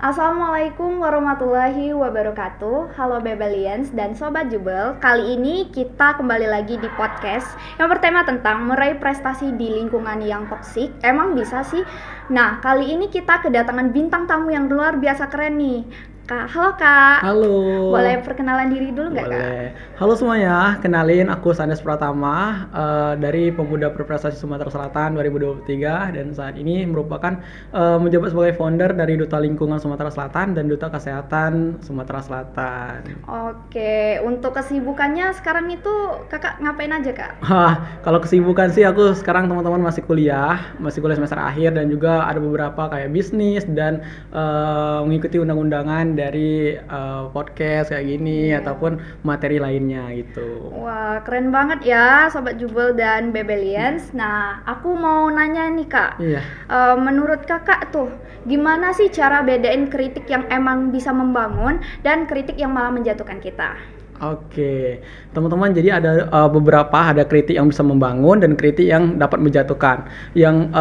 Assalamualaikum warahmatullahi wabarakatuh. Halo Bebelians dan Sobat Jubel. Kali ini kita kembali lagi di podcast yang bertema tentang meraih prestasi di lingkungan yang toksik. Emang bisa sih? Nah, kali ini kita kedatangan bintang tamu yang luar biasa keren nih. Kak, halo Kak. Halo. Boleh perkenalan diri dulu nggak Kak? Boleh. Halo semuanya, kenalin aku Sandes Pratama dari Pemuda Berprestasi Sumatera Selatan 2023 dan saat ini merupakan menjabat sebagai founder dari Duta Lingkungan Sumatera Selatan dan Duta Kesehatan Sumatera Selatan. Oke, untuk kesibukannya sekarang itu Kakak ngapain aja Kak? Kalau kesibukan sih aku sekarang teman-teman masih kuliah semester akhir dan juga ada beberapa kayak bisnis dan mengikuti undang-undangan dari podcast kayak gini ataupun materi lainnya gitu. Wah, keren banget ya Sobat Jubel dan Bebelians. Nah, aku mau nanya nih Kak. Iya. Menurut Kakak tuh, gimana sih cara bedain kritik yang emang bisa membangun dan kritik yang malah menjatuhkan kita? Oke, teman-teman, jadi ada beberapa kritik yang bisa membangun dan kritik yang dapat menjatuhkan. Yang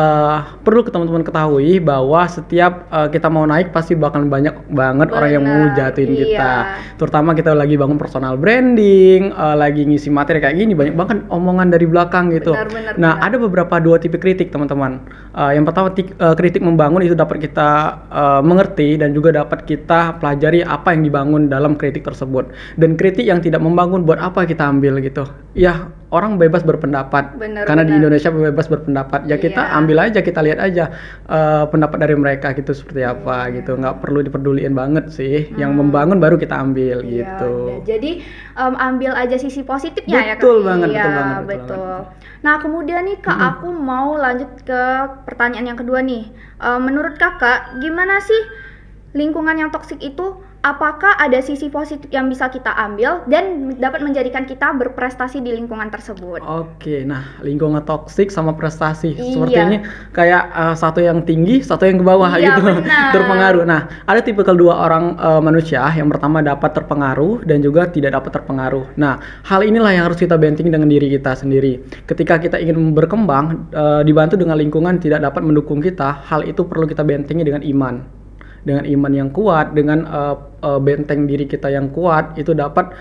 perlu teman-teman ketahui bahwa setiap kita mau naik pasti bakal banyak banget orang yang mau jatuhin kita. Terutama kita lagi bangun personal branding, lagi ngisi materi kayak gini, banyak banget omongan dari belakang gitu. Nah, ada beberapa dua tipe kritik teman-teman. Yang pertama kritik membangun itu dapat kita mengerti dan juga dapat kita pelajari apa yang dibangun dalam kritik tersebut. Dan kritik yang tidak membangun buat apa kita ambil gitu. Ya, orang bebas berpendapat. Karena di Indonesia bebas berpendapat. Ya kita ambil aja, kita lihat aja pendapat dari mereka gitu seperti apa gitu. Nggak perlu dipeduliin banget sih. Yang membangun baru kita ambil gitu. Jadi ambil aja sisi positifnya. Betul ya Kak? Banget, iya, betul banget. Betul. Nah, kemudian nih Kak, aku mau lanjut ke pertanyaan yang kedua nih. Menurut Kakak, gimana sih lingkungan yang toksik itu? Apakah ada sisi positif yang bisa kita ambil dan dapat menjadikan kita berprestasi di lingkungan tersebut? Oke, nah lingkungan toksik sama prestasi seperti ini kayak satu yang tinggi, satu yang ke bawah gitu, terpengaruh. Nah, ada tipe kedua orang manusia, yang pertama dapat terpengaruh dan juga tidak dapat terpengaruh. Nah, hal inilah yang harus kita bentengi dengan diri kita sendiri. Ketika kita ingin berkembang, dibantu dengan lingkungan tidak dapat mendukung kita, hal itu perlu kita bentengi dengan iman. Dengan iman yang kuat, dengan benteng diri kita yang kuat, itu dapat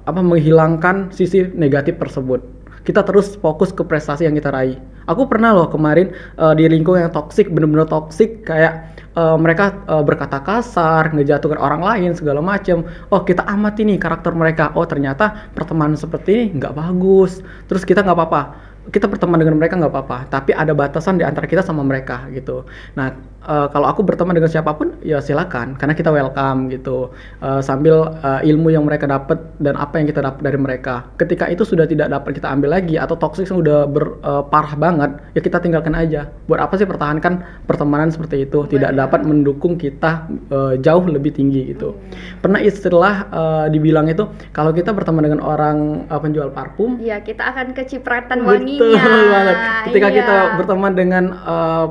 menghilangkan sisi negatif tersebut. Kita terus fokus ke prestasi yang kita raih. Aku pernah loh kemarin di lingkungan yang toksik, bener-bener toksik, kayak mereka berkata kasar, ngejatuhkan orang lain segala macam. Oh, kita amati nih karakter mereka. Oh, ternyata pertemanan seperti ini nggak bagus. Terus kita nggak apa-apa. Kita berteman dengan mereka nggak apa-apa, tapi ada batasan di antara kita sama mereka gitu. Nah, kalau aku berteman dengan siapapun ya silakan, karena kita welcome gitu. Sambil ilmu yang mereka dapat dan apa yang kita dapat dari mereka. Ketika itu sudah tidak dapat kita ambil lagi atau toksik sudah berparah banget, ya kita tinggalkan aja. Buat apa sih pertahankan pertemanan seperti itu? Tidak dapat mendukung kita jauh lebih tinggi gitu. Pernah istilah dibilang itu kalau kita berteman dengan orang penjual parfum, ya kita akan kecipratan wangi. Betul banget. Ketika kita berteman dengan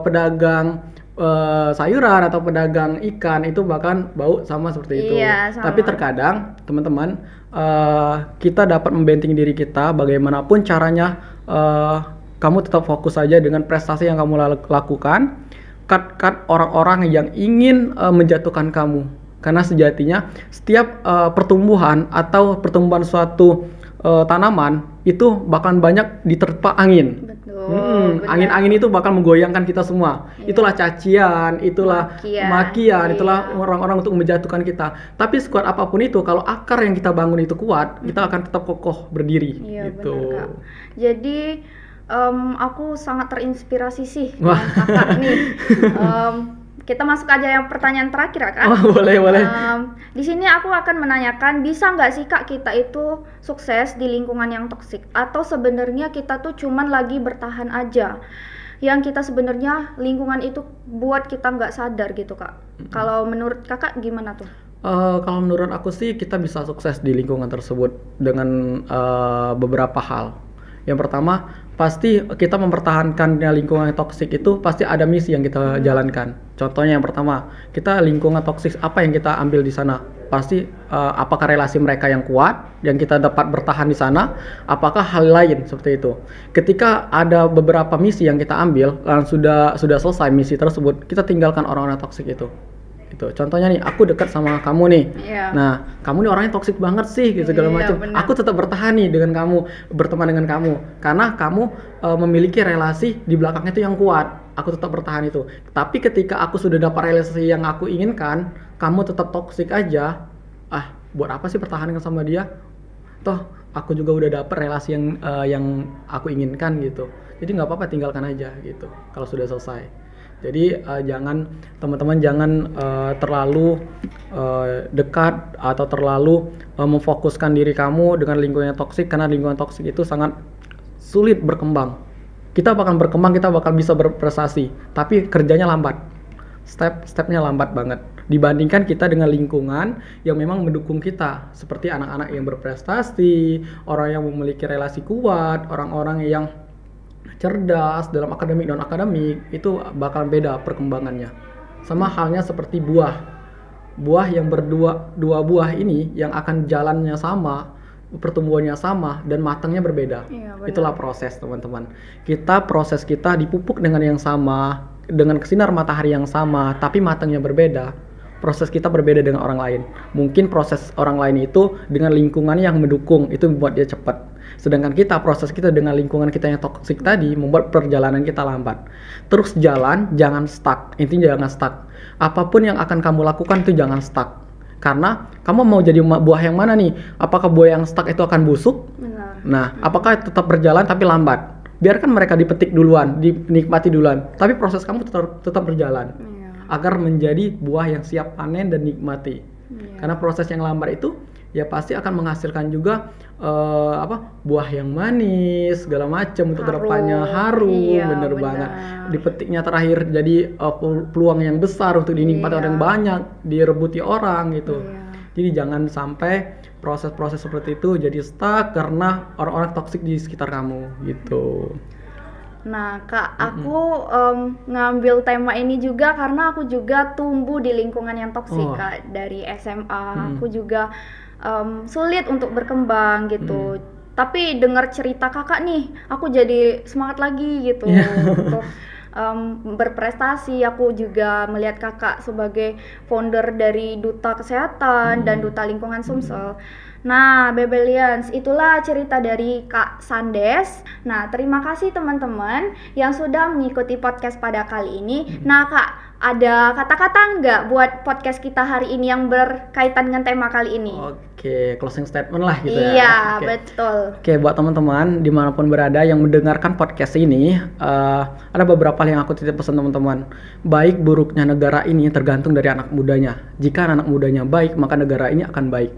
pedagang sayuran atau pedagang ikan, itu bahkan bau sama seperti itu. Sama. Tapi terkadang teman-teman kita dapat membentengi diri kita bagaimanapun caranya. Kamu tetap fokus saja dengan prestasi yang kamu lakukan. Cut orang-orang yang ingin menjatuhkan kamu. Karena sejatinya setiap pertumbuhan atau pertumbuhan suatu tanaman itu bakalan banyak diterpa angin. Angin-angin itu bakal menggoyangkan kita semua. Itulah cacian, itulah makian, itulah orang-orang untuk menjatuhkan kita. Tapi sekuat apapun itu, kalau akar yang kita bangun itu kuat, kita akan tetap kokoh berdiri. Gitu. Benar, Kak. Jadi aku sangat terinspirasi sih dengan Kakak nih. Kita masuk aja yang pertanyaan terakhir ya Kak. Boleh. Di sini aku akan menanyakan, bisa nggak sih Kak kita itu sukses di lingkungan yang toksik? Atau sebenarnya kita tuh cuman lagi bertahan aja? Yang kita sebenarnya lingkungan itu buat kita nggak sadar gitu Kak. Kalau menurut Kakak gimana tuh? Kalau menurut aku sih kita bisa sukses di lingkungan tersebut dengan beberapa hal. Yang pertama, pasti kita mempertahankan lingkungan toksik itu pasti ada misi yang kita jalankan. Contohnya yang pertama, kita lingkungan toksik apa yang kita ambil di sana? Pasti apakah relasi mereka yang kuat yang kita dapat bertahan di sana? Apakah hal lain seperti itu? Ketika ada beberapa misi yang kita ambil dan sudah selesai misi tersebut, kita tinggalkan orang-orang toksik itu. Gitu. Contohnya nih, aku dekat sama kamu nih. Iya. Nah, kamu nih orangnya toksik banget sih, gitu segala Iya, macam. benar. Aku tetap bertahan nih dengan kamu, berteman dengan kamu, karena kamu memiliki relasi di belakangnya itu yang kuat. Aku tetap bertahan itu. Tapi ketika aku sudah dapat relasi yang aku inginkan, kamu tetap toksik aja. Buat apa sih pertahankan sama dia? Toh, aku juga udah dapat relasi yang aku inginkan gitu. Jadi nggak apa-apa, tinggalkan aja gitu. Kalau sudah selesai. Jadi teman-teman jangan terlalu dekat atau terlalu memfokuskan diri kamu dengan lingkungan yang toksik, karena lingkungan toksik itu sangat sulit berkembang. Kita bakal berkembang, kita bakal bisa berprestasi, tapi kerjanya lambat. Step-stepnya lambat banget dibandingkan kita dengan lingkungan yang memang mendukung kita, seperti anak-anak yang berprestasi, orang yang memiliki relasi kuat, orang-orang yang cerdas dalam akademik dan akademik, itu bakal beda perkembangannya. Sama halnya seperti buah yang dua buah ini yang akan jalannya sama, pertumbuhannya sama, dan matangnya berbeda. Iya, Itulah proses, teman-teman. Proses kita dipupuk dengan yang sama, dengan sinar matahari yang sama, tapi matangnya berbeda. Proses kita berbeda dengan orang lain. Mungkin proses orang lain itu dengan lingkungan yang mendukung, itu membuat dia cepat. Sedangkan proses kita dengan lingkungan kita yang toksik tadi membuat perjalanan kita lambat. Terus jalan, jangan stuck. Intinya jangan stuck. Apapun yang akan kamu lakukan itu jangan stuck. Karena kamu mau jadi buah yang mana nih? Apakah buah yang stuck itu akan busuk? Benar. Nah, apakah tetap berjalan tapi lambat? Biarkan mereka dipetik duluan, dinikmati duluan. Tapi proses kamu tetap berjalan. Iya. Agar menjadi buah yang siap panen dan nikmati. Iya. Karena proses yang lambat itu ya pasti akan menghasilkan juga buah yang manis segala macam, untuk kedepannya harum. Iya, bener benar. banget. Dipetiknya terakhir jadi peluang yang besar untuk dinikmati Iya. orang banyak, direbuti orang gitu. Iya. Jadi jangan sampai proses-proses seperti itu jadi stuck karena orang-orang toksik di sekitar kamu gitu. Nah, Kak, aku ngambil tema ini juga karena aku juga tumbuh di lingkungan yang toksik, Kak. Dari SMA, aku juga sulit untuk berkembang gitu. Tapi dengar cerita Kakak nih, aku jadi semangat lagi gitu untuk berprestasi. Aku juga melihat Kakak sebagai founder dari Duta Kesehatan dan Duta Lingkungan Sumsel. Nah, Bebelians, itulah cerita dari Kak Sandes. Nah, terima kasih teman-teman yang sudah mengikuti podcast pada kali ini. Nah, Kak, ada kata-kata nggak buat podcast kita hari ini yang berkaitan dengan tema kali ini? Oke, closing statement lah gitu ya. Iya, Oke. betul. Oke, buat teman-teman dimanapun berada yang mendengarkan podcast ini, ada beberapa hal yang aku titip pesan teman-teman. Baik buruknya negara ini tergantung dari anak mudanya. Jika anak mudanya baik, maka negara ini akan baik.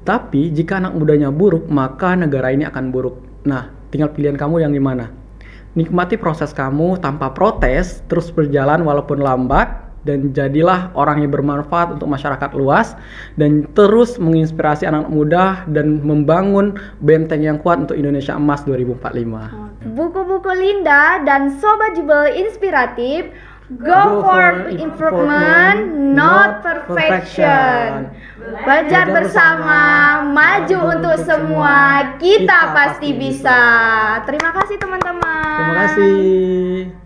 Tapi jika anak mudanya buruk, maka negara ini akan buruk. Nah, tinggal pilihan kamu yang dimana. Nikmati proses kamu tanpa protes, terus berjalan walaupun lambat, dan jadilah orang yang bermanfaat untuk masyarakat luas, dan terus menginspirasi anak muda dan membangun benteng yang kuat untuk Indonesia Emas 2045. Buku-buku Linda dan Sobat Jubel inspiratif. Go for improvement, not perfection. Belajar bersama, maju untuk semua, kita pasti bisa. Terima kasih teman-teman. Terima kasih.